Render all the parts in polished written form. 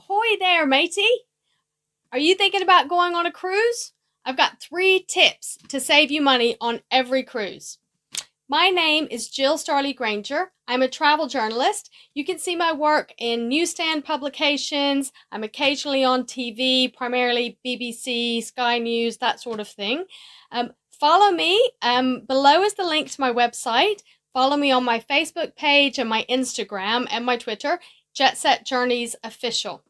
Ahoy there, matey! Are you thinking about going on a cruise? I've got 3 tips to save you money on every cruise. My name is Jill Starley-Grainger. I'm a travel journalist. You can see my work in newsstand publications. I'm occasionally on TV, primarily BBC, Sky News, that sort of thing. Follow me. Below is the link to my website. Follow me on my Facebook page and my Instagram and my Twitter, Jet Set Journeys Official.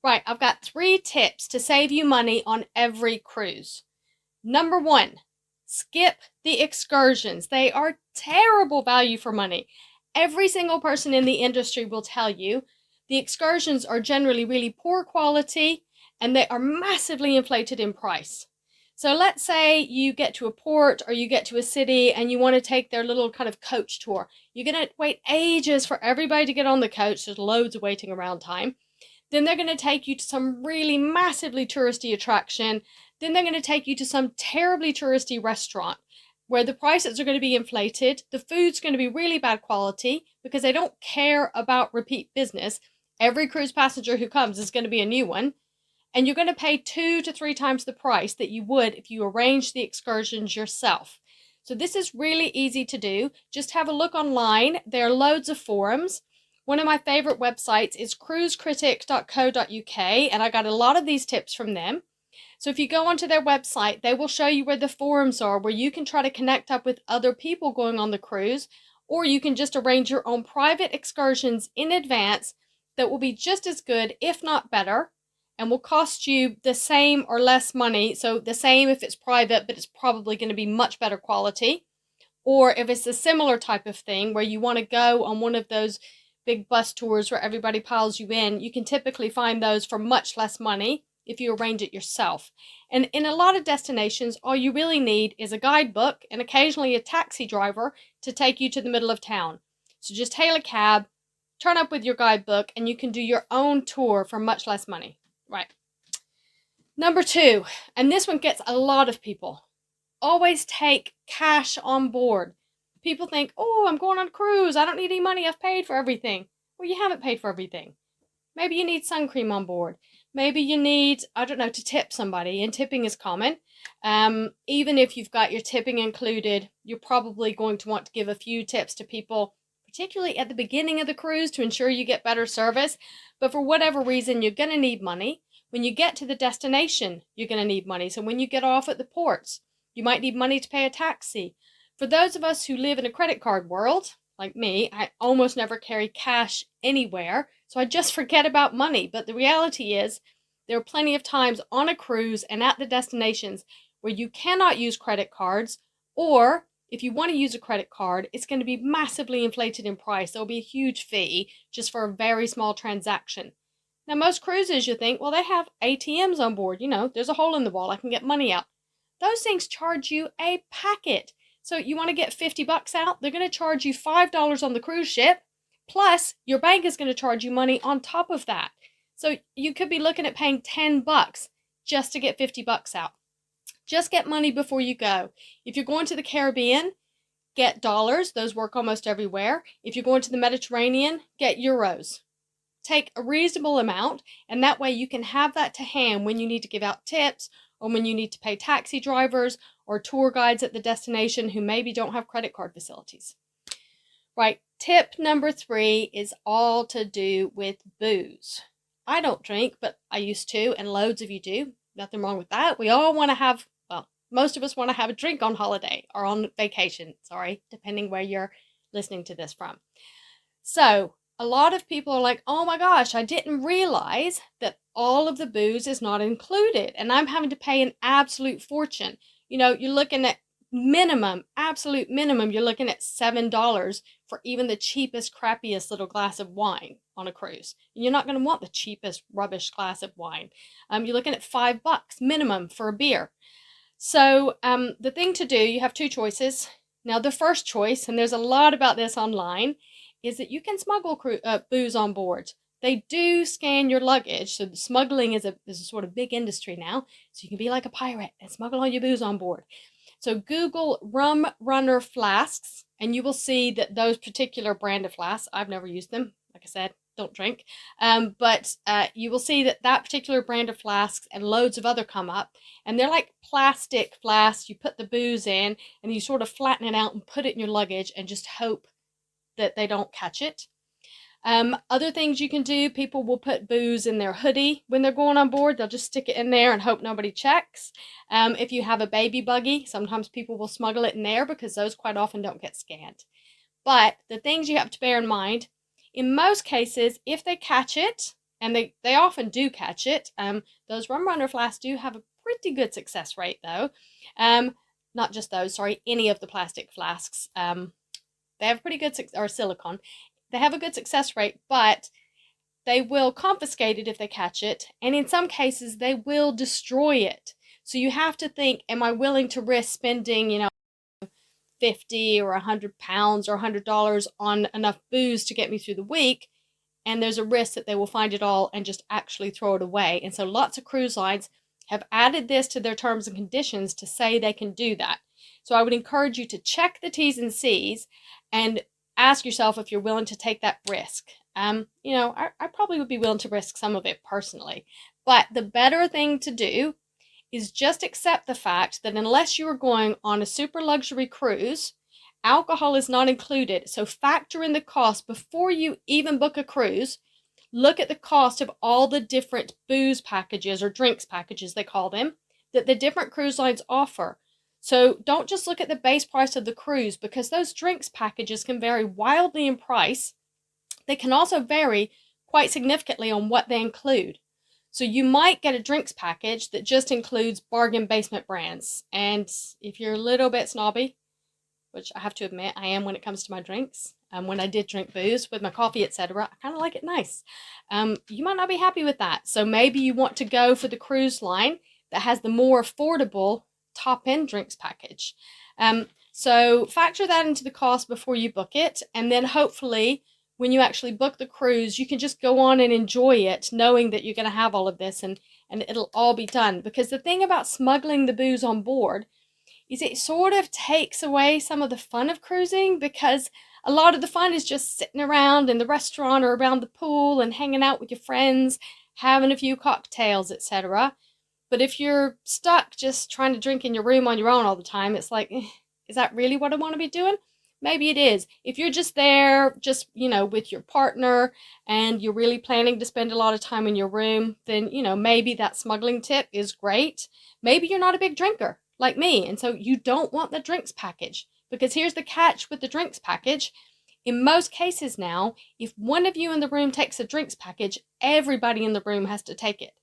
Right, I've got 3 tips to save you money on every cruise. Number 1, skip the excursions. They are terrible value for money. Every single person in the industry will tell you the excursions are generally really poor quality and they are massively inflated in price. So let's say you get to a port or you get to a city and you want to take their little kind of coach tour. You're going to wait ages for everybody to get on the coach. There's loads of waiting around time. Then they're going to take you to some really massively touristy attraction. Then they're going to take you to some terribly touristy restaurant where the prices are going to be inflated. The food's going to be really bad quality because they don't care about repeat business. Every cruise passenger who comes is going to be a new one. And you're going to pay 2 to 3 times the price that you would if you arranged the excursions yourself. So this is really easy to do. Just have a look online. There are loads of forums. One of my favorite websites is cruisecritic.co.uk, and I got a lot of these tips from them. So if you go onto their website, they will show you where the forums are, where you can try to connect up with other people going on the cruise, or you can just arrange your own private excursions in advance that will be just as good, if not better, and will cost you the same or less money. So the same if it's private, but it's probably going to be much better quality. Or if it's a similar type of thing where you want to go on one of those big bus tours where everybody piles you in, you can typically find those for much less money if you arrange it yourself. And in a lot of destinations, all you really need is a guidebook and occasionally a taxi driver to take you to the middle of town. So just hail a cab, turn up with your guidebook, and you can do your own tour for much less money. Right. Number 2, and this one gets a lot of people. Always take cash on board. People think, oh, I'm going on a cruise. I don't need any money. I've paid for everything. Well, you haven't paid for everything. Maybe you need sun cream on board. Maybe you need, I don't know, to tip somebody, and tipping is common. Even if you've got your tipping included, you're probably going to want to give a few tips to people, particularly at the beginning of the cruise, to ensure you get better service. But for whatever reason, you're going to need money. When you get to the destination, you're going to need money. So when you get off at the ports, you might need money to pay a taxi. For those of us who live in a credit card world, like me, I almost never carry cash anywhere, so I just forget about money. But the reality is, there are plenty of times on a cruise and at the destinations where you cannot use credit cards, or if you want to use a credit card, it's going to be massively inflated in price. There'll be a huge fee just for a very small transaction. Now, most cruises, you think, well, they have ATMs on board. You know, there's a hole in the wall. I can get money out. Those things charge you a packet. So you want to get 50 bucks out, they're going to charge you $5 on the cruise ship, plus your bank is going to charge you money on top of that. So you could be looking at paying 10 bucks just to get 50 bucks out. Just get money before you go. If you're going to the Caribbean, get dollars. Those work almost everywhere. If you're going to the Mediterranean, get euros. Take a reasonable amount, and that way you can have that to hand when you need to give out tips, or when you need to pay taxi drivers or tour guides at the destination who maybe don't have credit card facilities. Right, tip number 3 is all to do with booze. I don't drink, but I used to, and loads of you do. Nothing wrong with that. We all want to have, well, most of us want to have a drink on holiday or on vacation, depending where you're listening to this from. So, a lot of people are like, oh my gosh, I didn't realize that all of the booze is not included and I'm having to pay an absolute fortune. You know, you're looking at minimum, absolute minimum, you're looking at $7 for even the cheapest, crappiest little glass of wine on a cruise. And you're not going to want the cheapest rubbish glass of wine. You're looking at $5 minimum for a beer. So the thing to do, you have 2 choices. Now, the first choice, and there's a lot about this online, is that you can smuggle booze on board. They do scan your luggage, so smuggling is a sort of big industry now, so you can be like a pirate and smuggle all your booze on board. So Google Rum Runner flasks, and you will see that those particular brand of flasks, I've never used them, like I said, don't drink. But you will see that that particular brand of flasks and loads of other come up, and they're like plastic flasks. You put the booze in and you sort of flatten it out and put it in your luggage and just hope that they don't catch it. Other things you can do, people will put booze in their hoodie when they're going on board. They'll just stick it in there and hope nobody checks. If you have a baby buggy, sometimes people will smuggle it in there because those quite often don't get scanned. But the things you have to bear in mind, in most cases, if they catch it, and they often do catch it, those rum runner flasks do have a pretty good success rate though. Not just those, sorry, any of the plastic flasks. They have pretty good, or silicone. They have a good success rate, but they will confiscate it if they catch it, and in some cases they will destroy it. So you have to think, am I willing to risk spending, 50 or 100 pounds or $100 on enough booze to get me through the week? And there's a risk that they will find it all and just actually throw it away. And so lots of cruise lines have added this to their terms and conditions to say they can do that. So I would encourage you to check the T's and C's and ask yourself if you're willing to take that risk. I probably would be willing to risk some of it personally, but the better thing to do is just accept the fact that unless you are going on a super luxury cruise, alcohol is not included. So factor in the cost before you even book a cruise. Look at the cost of all the different booze packages, or drinks packages they call them, that the different cruise lines offer. So don't just look at the base price of the cruise, because those drinks packages can vary wildly in price. They can also vary quite significantly on what they include. So you might get a drinks package that just includes bargain basement brands. And if you're a little bit snobby, which I have to admit I am when it comes to my drinks, when I did drink booze with my coffee, etc., I kind of like it nice. You might not be happy with that. So maybe you want to go for the cruise line that has the more affordable top-end drinks package. So factor that into the cost before you book it, and then hopefully when you actually book the cruise, you can just go on and enjoy it, knowing that you're going to have all of this and it'll all be done. Because the thing about smuggling the booze on board is it sort of takes away some of the fun of cruising, because a lot of the fun is just sitting around in the restaurant or around the pool and hanging out with your friends, having a few cocktails, etc. But if you're stuck just trying to drink in your room on your own all the time, it's like, is that really what I want to be doing? Maybe it is. If you're just there, just, with your partner, and you're really planning to spend a lot of time in your room, then, maybe that smuggling tip is great. Maybe you're not a big drinker like me, and so you don't want the drinks package. Because here's the catch with the drinks package. In most cases now, if one of you in the room takes a drinks package, everybody in the room has to take it.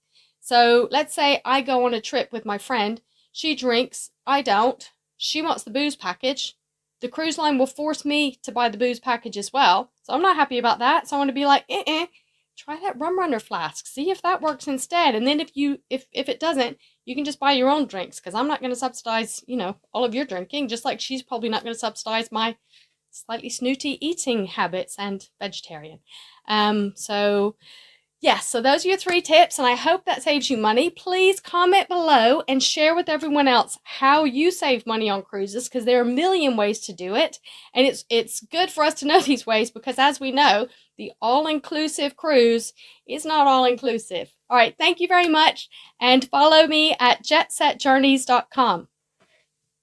So let's say I go on a trip with my friend. She drinks, I don't. She wants the booze package. The cruise line will force me to buy the booze package as well. So I'm not happy about that. So I want to be like, try that rum runner flask. See if that works instead. And then if it doesn't, you can just buy your own drinks, because I'm not going to subsidize, all of your drinking, just like she's probably not going to subsidize my slightly snooty eating habits and vegetarian. Yes, so those are your 3 tips, and I hope that saves you money. Please comment below and share with everyone else how you save money on cruises, because there are a million ways to do it. And it's good for us to know these ways, because as we know, the all-inclusive cruise is not all-inclusive. All right, thank you very much, and follow me at jetsetjourneys.com.